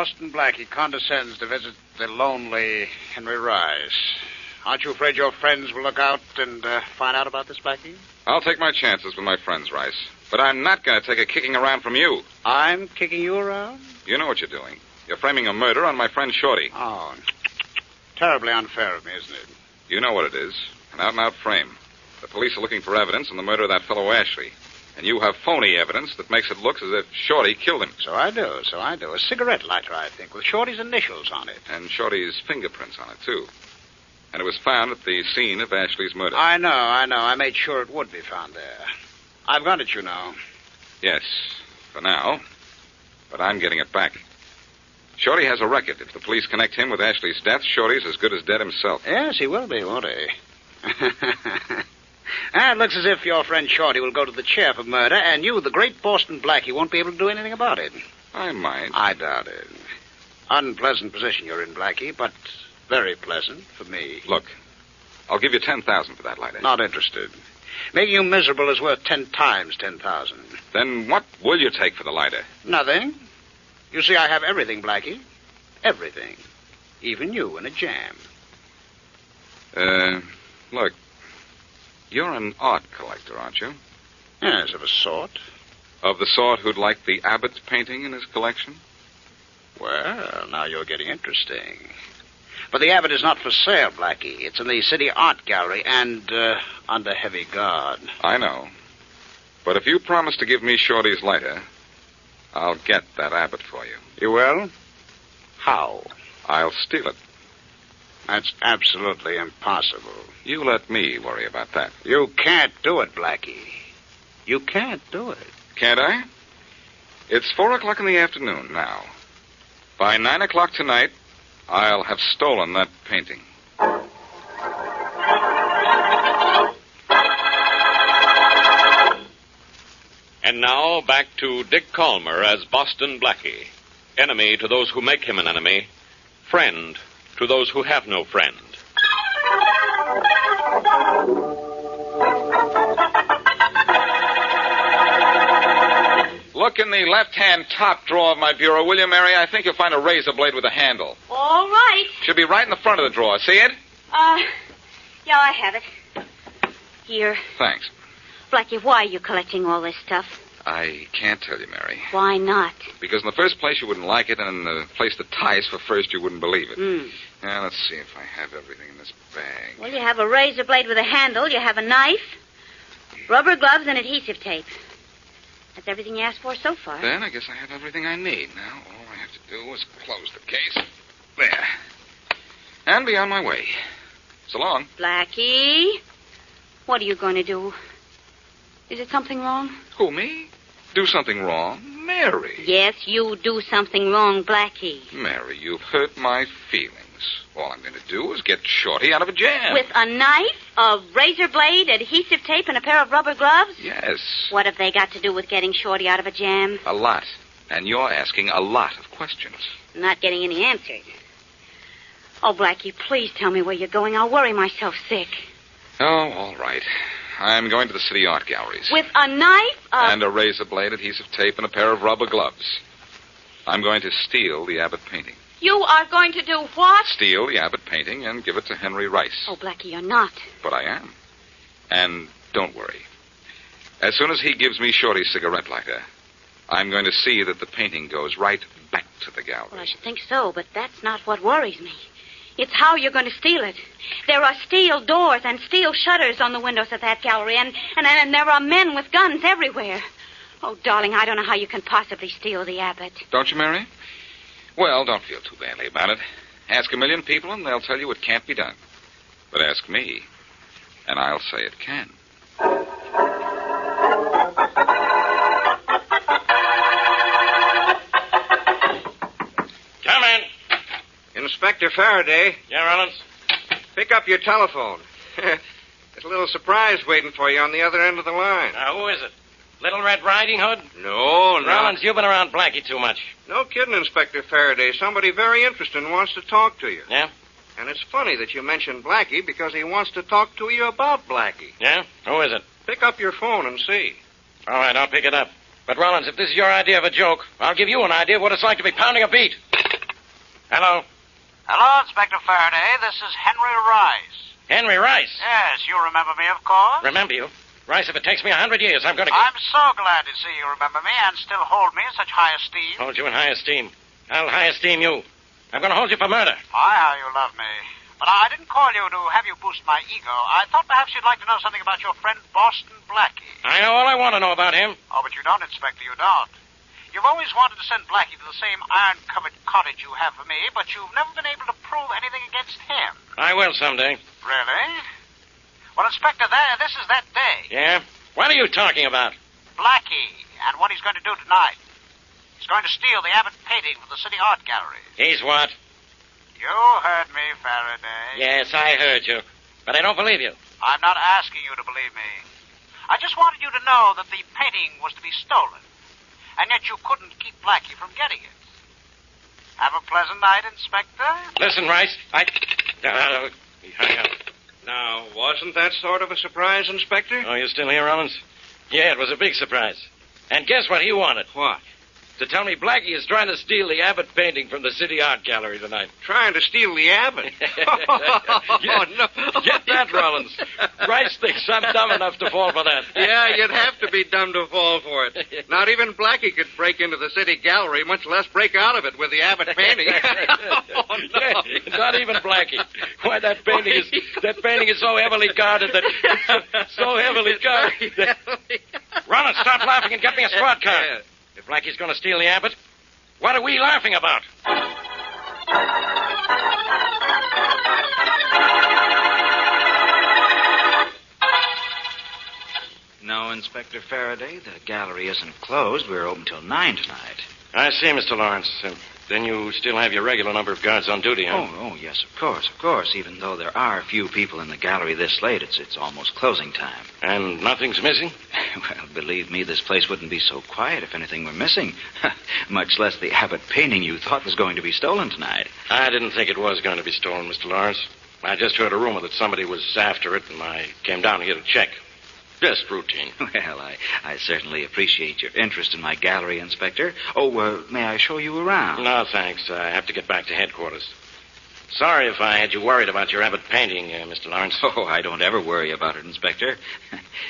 Boston Blackie condescends to visit the lonely Henry Rice. Aren't you afraid your friends will look out and find out about this, Blackie? I'll take my chances with my friends, Rice. But I'm not going to take a kicking around from you. I'm kicking you around? You know what you're doing. You're framing a murder on my friend Shorty. Oh, terribly unfair of me, isn't it? You know what it is. An out-and-out frame. The police are looking for evidence on the murder of that fellow Ashley. And you have phony evidence that makes it look as if Shorty killed him. So I do. A cigarette lighter, I think, with Shorty's initials on it. And Shorty's fingerprints on it, too. And it was found at the scene of Ashley's murder. I know. I made sure it would be found there. I've got it, you know. Yes, for now. But I'm getting it back. Shorty has a record. If the police connect him with Ashley's death, Shorty's as good as dead himself. Yes, he will be, won't he? It looks as if your friend Shorty will go to the chair for murder, and you, the great Boston Blackie, won't be able to do anything about it. I might. I doubt it. Unpleasant position you're in, Blackie, but very pleasant for me. Look, I'll give you $10,000 for that lighter. Not interested. Making you miserable is worth 10 times 10,000. Then what will you take for the lighter? Nothing. You see, I have everything, Blackie. Everything. Even you in a jam. Look. You're an art collector, aren't you? Yes, of a sort. Of the sort who'd like the Abbott painting in his collection? Well, now you're getting interesting. But the Abbott is not for sale, Blackie. It's in the City Art Gallery and under heavy guard. I know. But if you promise to give me Shorty's lighter, I'll get that Abbott for you. You will? How? I'll steal it. That's absolutely impossible. You let me worry about that. You can't do it, Blackie. You can't do it. Can't I? It's 4:00 in the afternoon now. By 9:00 tonight, I'll have stolen that painting. And now, back to Dick Calmer as Boston Blackie. Enemy to those who make him an enemy. Friend to those who have no friend. Look in the left-hand top drawer of my bureau, will you, Mary? I think you'll find a razor blade with a handle. All right. Should be right in the front of the drawer. See it? Yeah, I have it. Here. Thanks. Blackie, why are you collecting all this stuff? I can't tell you, Mary. Why not? Because in the first place, you wouldn't like it, and in the place that ties for first, you wouldn't believe it. Now, let's see if I have everything in this bag. Well, you have a razor blade with a handle, you have a knife, rubber gloves, and adhesive tape. That's everything you asked for so far. Then I guess I have everything I need. Now, all I have to do is close the case. There. And be on my way. So long. Blackie, what are you going to do? Is it something wrong? Who, me? Do something wrong? Mary. Yes, you do something wrong, Blackie. Mary, you've hurt my feelings. All I'm going to do is get Shorty out of a jam. With a knife, a razor blade, adhesive tape, and a pair of rubber gloves? Yes. What have they got to do with getting Shorty out of a jam? A lot. And you're asking a lot of questions. I'm not getting any answers. Oh, Blackie, please tell me where you're going. I'll worry myself sick. Oh, all right. I'm going to the city art galleries. With a knife? And a razor blade, adhesive tape, and a pair of rubber gloves. I'm going to steal the Abbott painting. You are going to do what? Steal the Abbott painting and give it to Henry Rice. Oh, Blackie, you're not. But I am. And don't worry. As soon as he gives me Shorty's cigarette lighter, I'm going to see that the painting goes right back to the gallery. Well, I should think so, but that's not what worries me. It's how you're going to steal it. There are steel doors and steel shutters on the windows of that gallery, and there are men with guns everywhere. Oh, darling, I don't know how you can possibly steal the Abbott. Don't you, Mary? Well, don't feel too badly about it. Ask a million people, and they'll tell you it can't be done. But ask me, and I'll say it can. Come in. Inspector Faraday, Yeah, Rollins? pick up your telephone. There's a little surprise waiting for you on the other end of the line. Now, who is it? Little Red Riding Hood? No. Rollins, you've been around Blackie too much. No kidding, Inspector Faraday. Somebody very interesting wants to talk to you. Yeah? And it's funny that you mentioned Blackie because he wants to talk to you about Blackie. Yeah? Who is it? Pick up your phone and see. All right, I'll pick it up. But, Rollins, if this is your idea of a joke, I'll give you an idea of what it's like to be pounding a beat. Hello. Hello, Inspector Faraday. This is Henry Rice. Henry Rice. Yes, you remember me, of course. Remember you? Rice, if it takes me 100 years, I'm going to get... I'm so glad to see you remember me and still hold me in such high esteem. Hold you in high esteem. I'll high esteem you. I'm going to hold you for murder. My, how you love me. But I didn't call you to have you boost my ego. I thought perhaps you'd like to know something about your friend Boston Blackie. I know all I want to know about him. Oh, but you don't, Inspector, you don't. You've always wanted to send Blackie to the same iron-covered cottage you have for me, but you've never been able to prove anything against him. I will someday. Really? Well, Inspector, this is that day. Yeah? What are you talking about? Blackie, and what he's going to do tonight. He's going to steal the Abbott painting from the City Art Gallery. He's what? You heard me, Faraday. Yes, I heard you. But I don't believe you. I'm not asking you to believe me. I just wanted you to know that the painting was to be stolen, and yet you couldn't keep Blackie from getting it. Have a pleasant night, Inspector. Listen, Rice, hang up. Now, wasn't that sort of a surprise, Inspector? Oh, you still here, Rollins? Yeah, it was a big surprise. And guess what he wanted? What? To tell me Blackie is trying to steal the Abbott painting from the City Art Gallery tonight. Trying to steal the Abbott? No. Get that, Rollins. Rice thinks I'm dumb enough to fall for that. Yeah, you'd have to be dumb to fall for it. Not even Blackie could break into the City Gallery, much less break out of it with the Abbott painting. Oh, no. Yeah, not even Blackie. Why, that painting is so heavily guarded that... so heavily guarded that... Rollins, stop laughing and get me a squad car. Yeah. If Blackie's going to steal the Abbott, what are we laughing about? No, Inspector Faraday, the gallery isn't closed. We're open till 9 tonight. I see, Mr. Lawrence. Then you still have your regular number of guards on duty, huh? Oh, yes, of course. Even though there are a few people in the gallery this late, it's almost closing time. And nothing's missing? Well, believe me, this place wouldn't be so quiet if anything were missing. Much less the Abbott painting you thought was going to be stolen tonight. I didn't think it was going to be stolen, Mr. Lawrence. I just heard a rumor that somebody was after it, and I came down here to check. Just routine. Well, I certainly appreciate your interest in my gallery, Inspector. Oh, may I show you around? No, thanks. I have to get back to headquarters. Sorry if I had you worried about your Abbott painting, Mr. Lawrence. Oh, I don't ever worry about it, Inspector.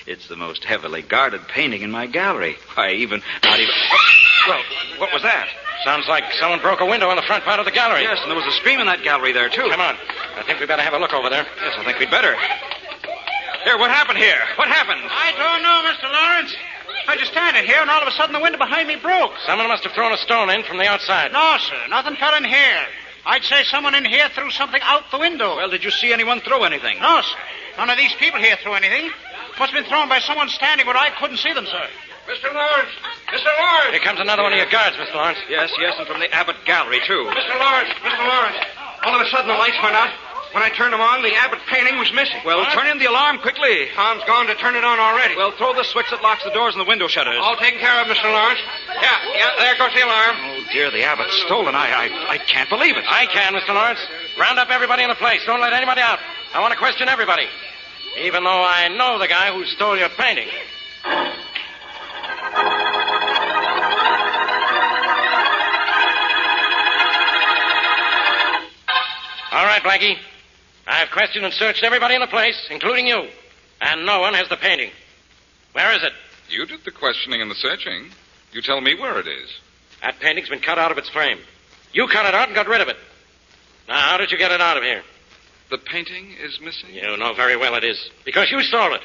It's the most heavily guarded painting in my gallery. Not even... Well, what was that? Sounds like someone broke a window in the front part of the gallery. Yes, and there was a scream in that gallery there, too. Come on. I think we better have a look over there. Yes, I think we'd better. Here, what happened here? What happened? I don't know, Mr. Lawrence. I just standing here, and all of a sudden the window behind me broke. Someone must have thrown a stone in from the outside. No, sir. Nothing fell in here. I'd say someone in here threw something out the window. Well, did you see anyone throw anything? No, sir. None of these people here threw anything. Must have been thrown by someone standing where I couldn't see them, sir. Mr. Lawrence! Mr. Lawrence! Here comes another one of your guards, Mr. Lawrence. Yes, and from the Abbott gallery, too. Mr. Lawrence! All of a sudden the lights went out. When I turned them on, the Abbott painting was missing. Well, turn in the alarm quickly. Tom's gone to turn it on already. Well, throw the switch that locks the doors and the window shutters. All taken care of, Mr. Lawrence. Yeah, there goes the alarm. Oh, dear, the Abbott's stolen. I can't believe it. I can, Mr. Lawrence. Round up everybody in the place. Don't let anybody out. I want to question everybody. Even though I know the guy who stole your painting. All right, Blackie. I've questioned and searched everybody in the place, including you. And no one has the painting. Where is it? You did the questioning and the searching. You tell me where it is. That painting's been cut out of its frame. You cut it out and got rid of it. Now, how did you get it out of here? The painting is missing? You know very well it is. Because you stole it.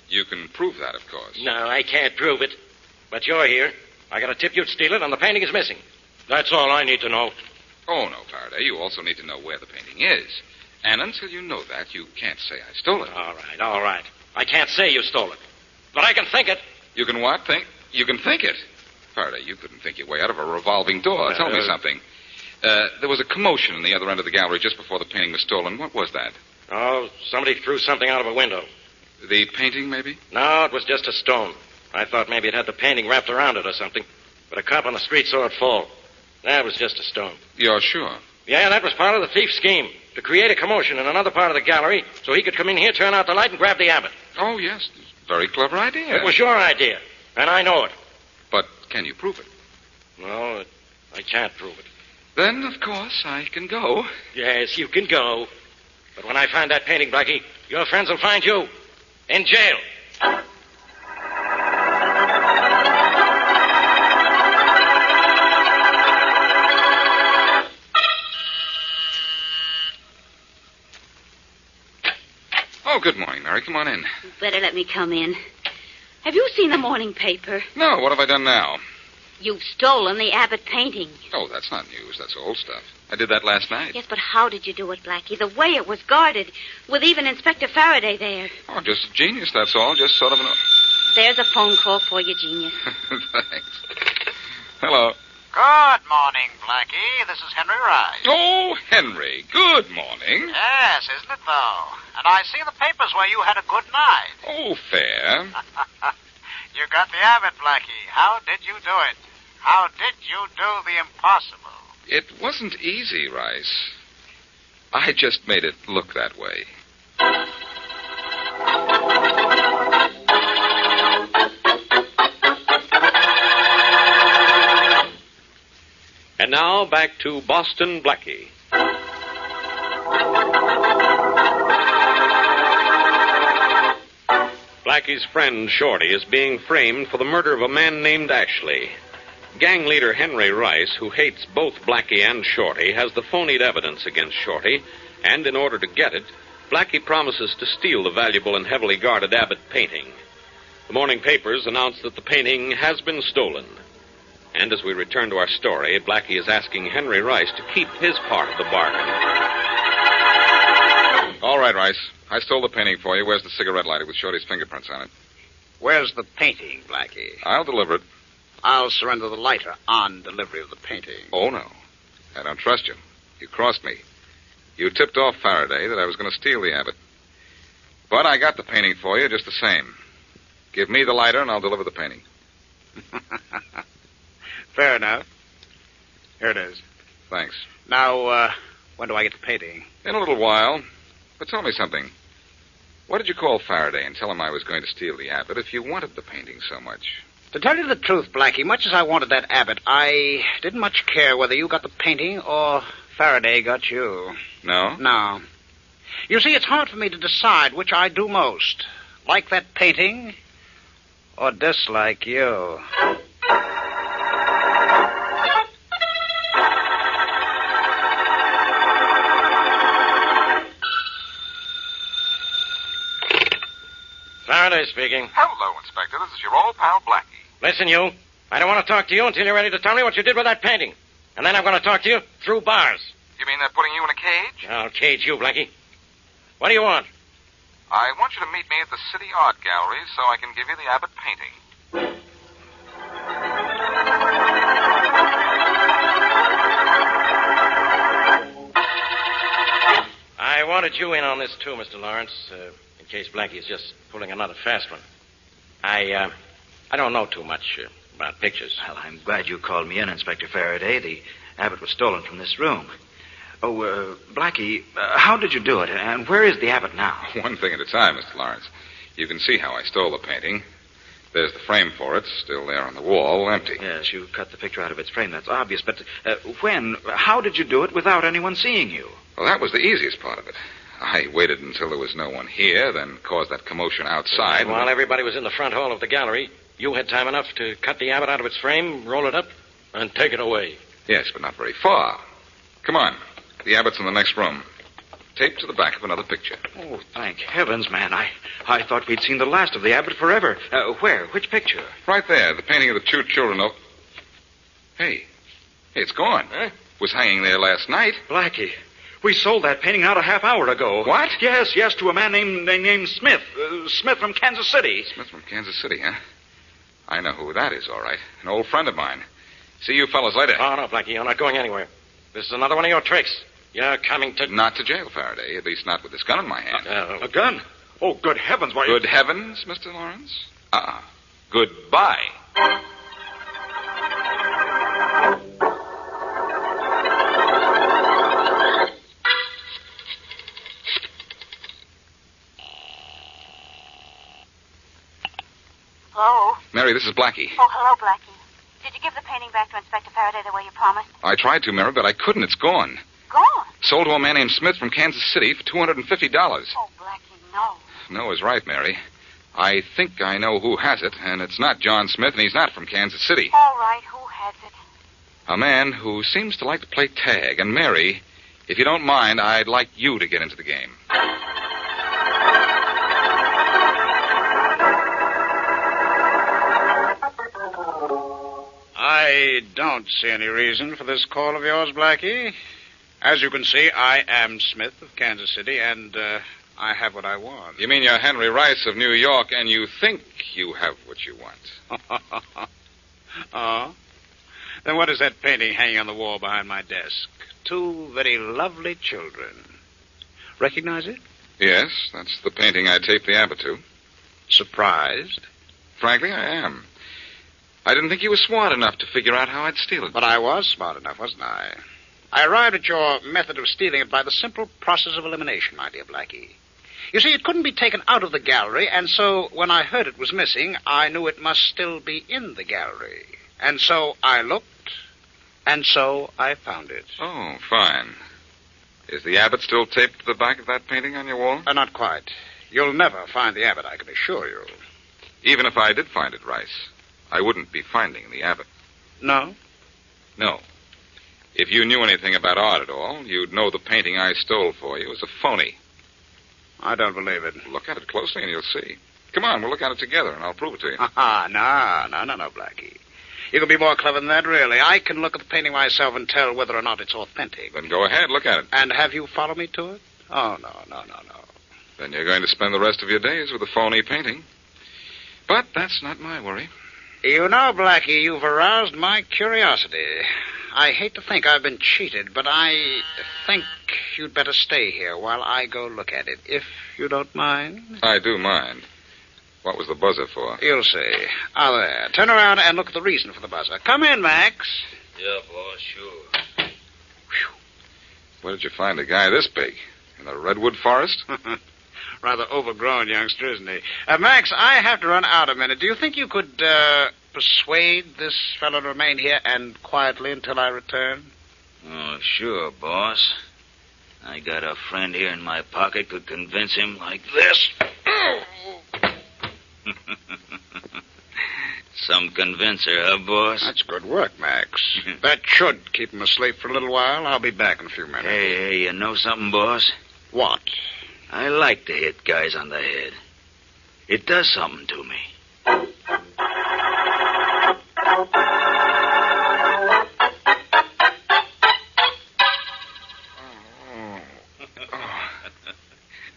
You can prove that, of course. No, I can't prove it. But you're here. I got a tip you'd steal it, and the painting is missing. That's all I need to know. Oh, no, Faraday. You also need to know where the painting is. And until you know that, you can't say I stole it. All right. I can't say you stole it. But I can think it. You can what? You can think it. Faraday, you couldn't think your way out of a revolving door. Tell me something. There was a commotion in the other end of the gallery just before the painting was stolen. What was that? Oh, somebody threw something out of a window. The painting, maybe? No, it was just a stone. I thought maybe it had the painting wrapped around it or something. But a cop on the street saw it fall. That was just a stone. You're sure? Yeah, that was part of the thief's scheme. To create a commotion in another part of the gallery so he could come in here, turn out the light, and grab the Abbott. Oh, yes. Very clever idea. It was your idea, and I know it. But can you prove it? No, I can't prove it. Then, of course, I can go. Yes, you can go. But when I find that painting, Blackie, your friends will find you in jail. Oh, good morning, Mary. Come on in. You better let me come in. Have you seen the morning paper? No, what have I done now? You've stolen the Abbott painting. Oh, that's not news. That's old stuff. I did that last night. Yes, but how did you do it, Blackie? The way it was guarded, with even Inspector Faraday there. Oh, just genius, that's all. Just sort of an... There's a phone call for you, genius. Thanks. Hello. Good morning, Blackie. This is Henry Rice. Oh, Henry. Good morning. Yes, isn't it, though? And I see in the papers where you had a good night. Oh, fair. You got the Abbott, Blackie. How did you do it? How did you do the impossible? It wasn't easy, Rice. I just made it look that way. And now back to Boston Blackie. Blackie's friend Shorty is being framed for the murder of a man named Ashley. Gang leader Henry Rice, who hates both Blackie and Shorty, has the phonied evidence against Shorty, and in order to get it, Blackie promises to steal the valuable and heavily guarded Abbott painting. The morning papers announce that the painting has been stolen. And as we return to our story, Blackie is asking Henry Rice to keep his part of the bargain. All right, Rice. I stole the painting for you. Where's the cigarette lighter with Shorty's fingerprints on it? Where's the painting, Blackie? I'll deliver it. I'll surrender the lighter on delivery of the painting. Oh, no. I don't trust you. You crossed me. You tipped off Faraday that I was going to steal the Abbott. But I got the painting for you just the same. Give me the lighter and I'll deliver the painting. Fair enough. Here it is. Thanks. Now, when do I get the painting? In a little while. But tell me something. Why did you call Faraday and tell him I was going to steal the Abbott if you wanted the painting so much? To tell you the truth, Blackie, much as I wanted that Abbott, I didn't much care whether you got the painting or Faraday got you. No? No. You see, it's hard for me to decide which I do most. Like that painting or dislike you. Faraday speaking. Hello, Inspector. This is your old pal, Blackie. Listen, you. I don't want to talk to you until you're ready to tell me what you did with that painting. And then I'm going to talk to you through bars. You mean they're putting you in a cage? I'll cage you, Blackie. What do you want? I want you to meet me at the City Art Gallery so I can give you the Abbott painting. I wanted you in on this, too, Mr. Lawrence, in case Blackie is just pulling another fast one. I don't know too much about pictures. Well, I'm glad you called me in, Inspector Faraday. The Abbott was stolen from this room. Oh, Blackie, how did you do it? And where is the Abbott now? One thing at a time, Mr. Lawrence. You can see how I stole the painting. There's the frame for it, still there on the wall, empty. Yes, you cut the picture out of its frame. That's obvious. But how did you do it without anyone seeing you? Well, that was the easiest part of it. I waited until there was no one here, then caused that commotion outside. And while everybody was in the front hall of the gallery, you had time enough to cut the Abbott out of its frame, roll it up, and take it away. Yes, but not very far. Come on. The Abbott's in the next room. Taped to the back of another picture. Oh, thank heavens, man. I thought we'd seen the last of the Abbott forever. Where? Which picture? Right there, the painting of the two children. Oh. Hey, it's gone. Huh? Was hanging there last night. Blackie, we sold that painting out a half hour ago. What? Yes, to a man named Smith. Smith from Kansas City. Smith from Kansas City, huh? I know who that is, all right. An old friend of mine. See you fellas later. Oh, no, Blackie, you're not going anywhere. This is another one of your tricks. You're coming to... Not to jail, Faraday. At least not with this gun in my hand. A gun? Oh, good heavens, why... Good heavens, Mr. Lawrence? Goodbye. Hello? Mary, this is Blackie. Oh, hello, Blackie. Did you give the painting back to Inspector Faraday the way you promised? I tried to, Mary, but I couldn't. It's gone. Gone? Sold to a man named Smith from Kansas City for $250. Oh, Blackie, no. No is right, Mary. I think I know who has it, and it's not John Smith, and he's not from Kansas City. All right, who has it? A man who seems to like to play tag. And, Mary, if you don't mind, I'd like you to get into the game. I don't see any reason for this call of yours, Blackie. As you can see, I am Smith of Kansas City, and I have what I want. You mean you're Henry Rice of New York, and you think you have what you want? Oh? Then what is that painting hanging on the wall behind my desk? Two very lovely children. Recognize it? Yes, that's the painting I taped the Abbott to. Surprised? Frankly, I am. I didn't think you were smart enough to figure out how I'd steal it. But I was smart enough, wasn't I? I arrived at your method of stealing it by the simple process of elimination, my dear Blackie. You see, it couldn't be taken out of the gallery, and so when I heard it was missing, I knew it must still be in the gallery. And so I looked, and so I found it. Oh, fine. Is the Abbott still taped to the back of that painting on your wall? Not quite. You'll never find the Abbott, I can assure you. Even if I did find it, Rice, I wouldn't be finding the Abbott. No? No. If you knew anything about art at all, you'd know the painting I stole for you is a phony. I don't believe it. Look at it closely and you'll see. Come on, we'll look at it together and I'll prove it to you. No, Blackie. You can be more clever than that, really. I can look at the painting myself and tell whether or not it's authentic. Then go ahead, look at it. And have you follow me to it? Oh, no. Then you're going to spend the rest of your days with a phony painting. But that's not my worry. You know, Blackie, you've aroused my curiosity. I hate to think I've been cheated, but I think you'd better stay here while I go look at it, if you don't mind. I do mind. What was the buzzer for? You'll see. There. Turn around and look at the reason for the buzzer. Come in, Max. Yeah, boss, sure. Whew. Where did you find a guy this big? In the redwood forest? Rather overgrown youngster, isn't he? Max, I have to run out a minute. Do you think you could persuade this fellow to remain here and quietly until I return? Oh, sure, boss. I got a friend here in my pocket could convince him like this. Some convincer, huh, boss? That's good work, Max. That should keep him asleep for a little while. I'll be back in a few minutes. Hey, you know something, boss? What? I like to hit guys on the head. It does something to me.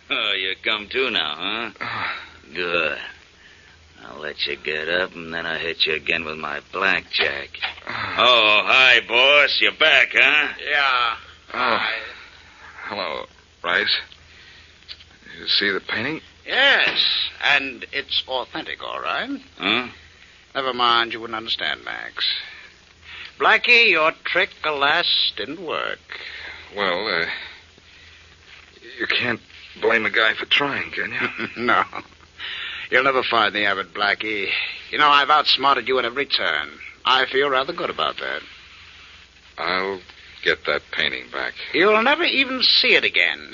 Oh, you come to now, huh? Good. I'll let you get up, and then I'll hit you again with my blackjack. Oh, hi, boss. You're back, huh? Yeah. Hi. Hello, Rice. You see the painting? Yes, and it's authentic, all right. Huh? Never mind, you wouldn't understand, Max. Blackie, your trick, alas, didn't work. Well, you can't blame a guy for trying, can you? No. You'll never find the Abbott, Blackie. You know, I've outsmarted you at every turn. I feel rather good about that. I'll get that painting back. You'll never even see it again.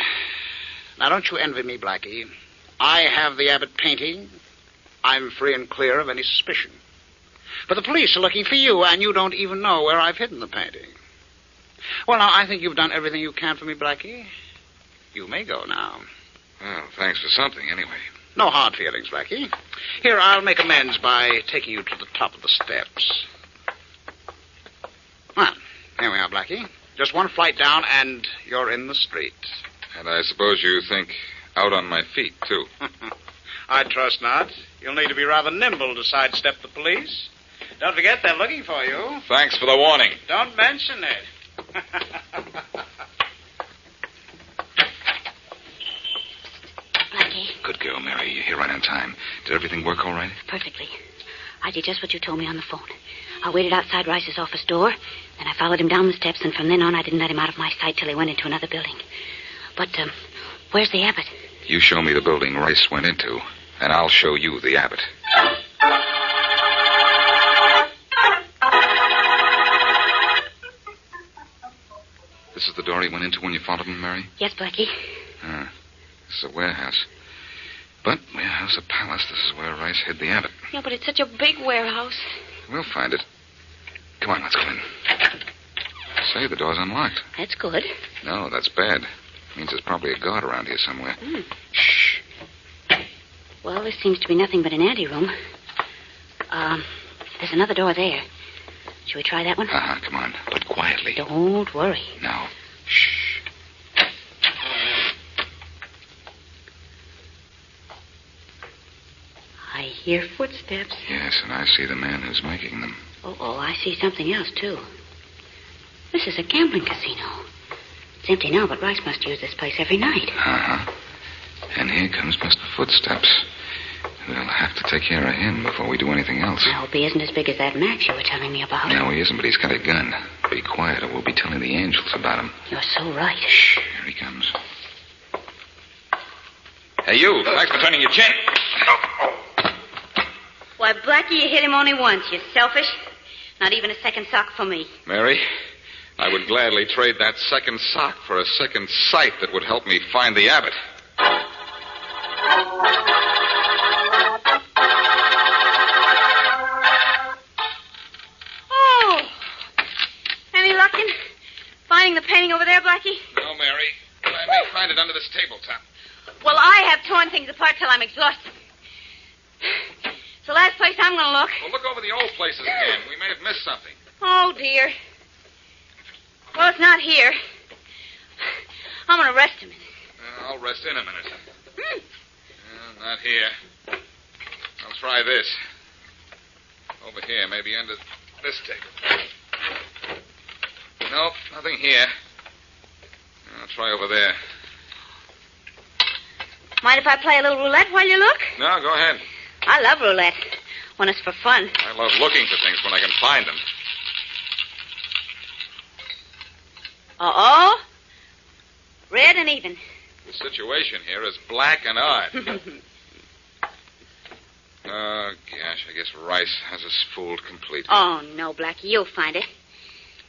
Now, don't you envy me, Blackie. I have the Abbott painting. I'm free and clear of any suspicion. But the police are looking for you, and you don't even know where I've hidden the painting. Well, now, I think you've done everything you can for me, Blackie. You may go now. Well, thanks for something, anyway. No hard feelings, Blackie. Here, I'll make amends by taking you to the top of the steps. Well, here we are, Blackie. Just one flight down, and you're in the street. And I suppose you think out on my feet, too. I trust not. You'll need to be rather nimble to sidestep the police. Don't forget they're looking for you. Thanks for the warning. Don't mention it. Blackie, Good girl, Mary. You're here right on time. Did everything work all right? perfectly. I did just what you told me on the phone. I waited outside Rice's office door, then I followed him down the steps, and from then on I didn't let him out of my sight till he went into another building. But, where's the Abbott? You show me the building Rice went into, and I'll show you the Abbott. This is the door he went into when you followed him, Mary? Yes, Blackie. This is a warehouse. But warehouse or palace, this is where Rice hid the Abbott. Yeah, but it's such a big warehouse. We'll find it. Come on, let's go in. Say, the door's unlocked. That's good. No, that's bad. Means there's probably a guard around here somewhere. Shh. Well, this seems to be nothing but an anteroom. There's another door there. Shall we try that one? Come on. But quietly. Don't worry. No. Shh. I hear footsteps. Yes, and I see the man who's making them. Oh, I see something else, too. This is a gambling casino. It's empty now, but Rice must use this place every night. And here comes Mr. Footsteps. We'll have to take care of him before we do anything else. I hope he isn't as big as that Max you were telling me about. No, he isn't, but he's got a gun. Be quiet, or we'll be telling the angels about him. You're so right. Shh, here he comes. Hey, you. Thanks for turning your chin. Why, Blackie, you hit him only once. You're selfish. Not even a second sock for me. Mary, I would gladly trade that second sock for a second sight that would help me find the Abbott. Oh! Any luck in finding the painting over there, Blackie? No, Mary. I may find it under this tabletop. Well, I have torn things apart till I'm exhausted. It's the last place I'm going to look. Well, look over the old places again. We may have missed something. Oh, dear. Well, it's not here. I'm going to rest a minute. I'll rest in a minute. Not here. I'll try this. Over here, maybe under this table. Nope, nothing here. I'll try over there. Mind if I play a little roulette while you look? No, go ahead. I love roulette when it's for fun. I love looking for things when I can find them. Uh-oh. Red and even. The situation here is black and odd. Oh, gosh, I guess Rice has us fooled completely. Oh, no, Blackie, you'll find it.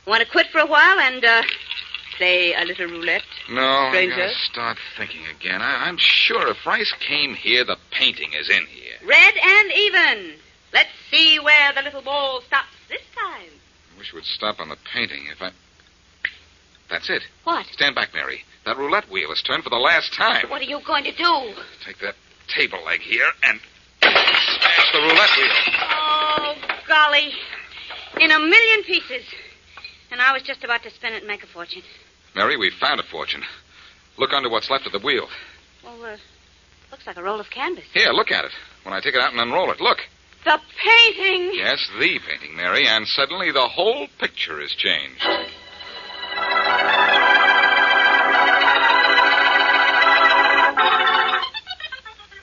Want to quit for a while and, play a little roulette? No, stranger? I gotta start thinking again. I'm sure if Rice came here, the painting is in here. Red and even. Let's see where the little ball stops this time. I wish it would stop on the painting. That's it. What? Stand back, Mary. That roulette wheel is turned for the last time. What are you going to do? Take that table leg here and smash the roulette wheel. Oh, golly. In a million pieces. And I was just about to spin it and make a fortune. Mary, we've found a fortune. Look under what's left of the wheel. Well, looks like a roll of canvas. Here, look at it. When I take it out and unroll it, look. The painting! Yes, the painting, Mary, and suddenly the whole picture is changed.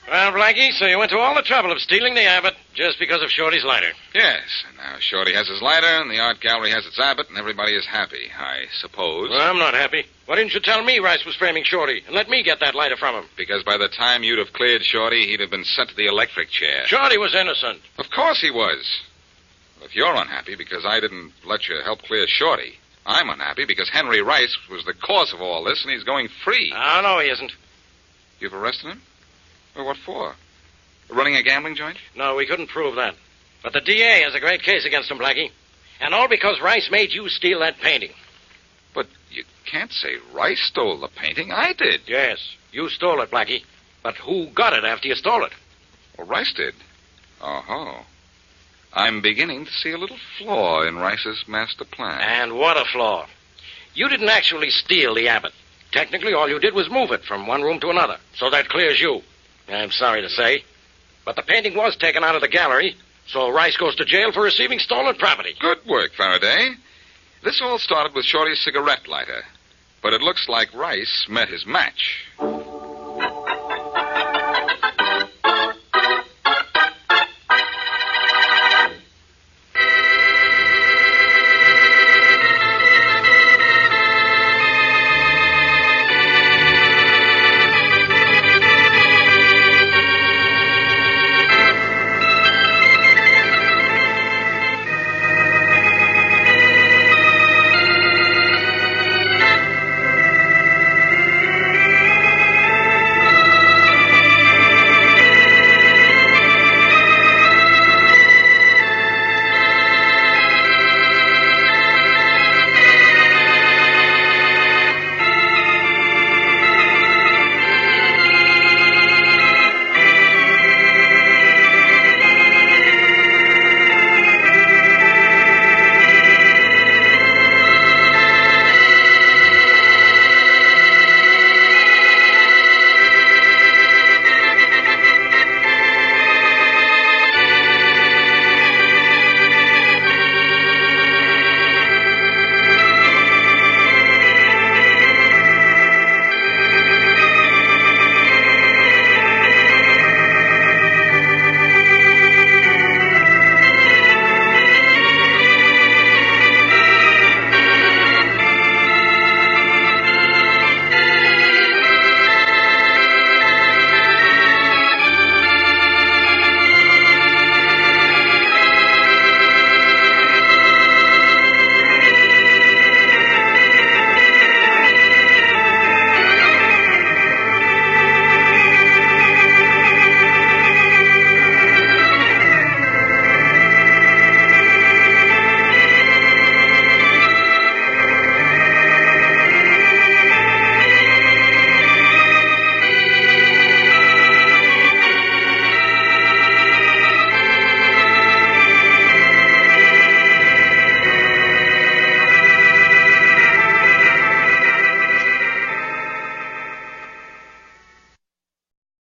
Well, Blackie, so you went to all the trouble of stealing the Abbott just because of Shorty's lighter. Yes, and now Shorty has his lighter, and the art gallery has its Abbott, and everybody is happy, I suppose. Well, I'm not happy. Why didn't you tell me Rice was framing Shorty and let me get that lighter from him? Because by the time you'd have cleared Shorty, he'd have been sent to the electric chair. Shorty was innocent. Of course he was. Well, if you're unhappy because I didn't let you help clear Shorty, I'm unhappy because Henry Rice was the cause of all this, and he's going free. Oh, no, he isn't. You've arrested him? Well, what for? Running a gambling joint? No, we couldn't prove that. But the DA has a great case against him, Blackie. And all because Rice made you steal that painting. But you can't say Rice stole the painting. I did. Yes, you stole it, Blackie. But who got it after you stole it? Well, Rice did. Oh-ho. I'm beginning to see a little flaw in Rice's master plan. And what a flaw. You didn't actually steal the Abbott. Technically, all you did was move it from one room to another. So that clears you. I'm sorry to say. But the painting was taken out of the gallery, so Rice goes to jail for receiving stolen property. Good work, Faraday. This all started with Shorty's cigarette lighter. But it looks like Rice met his match.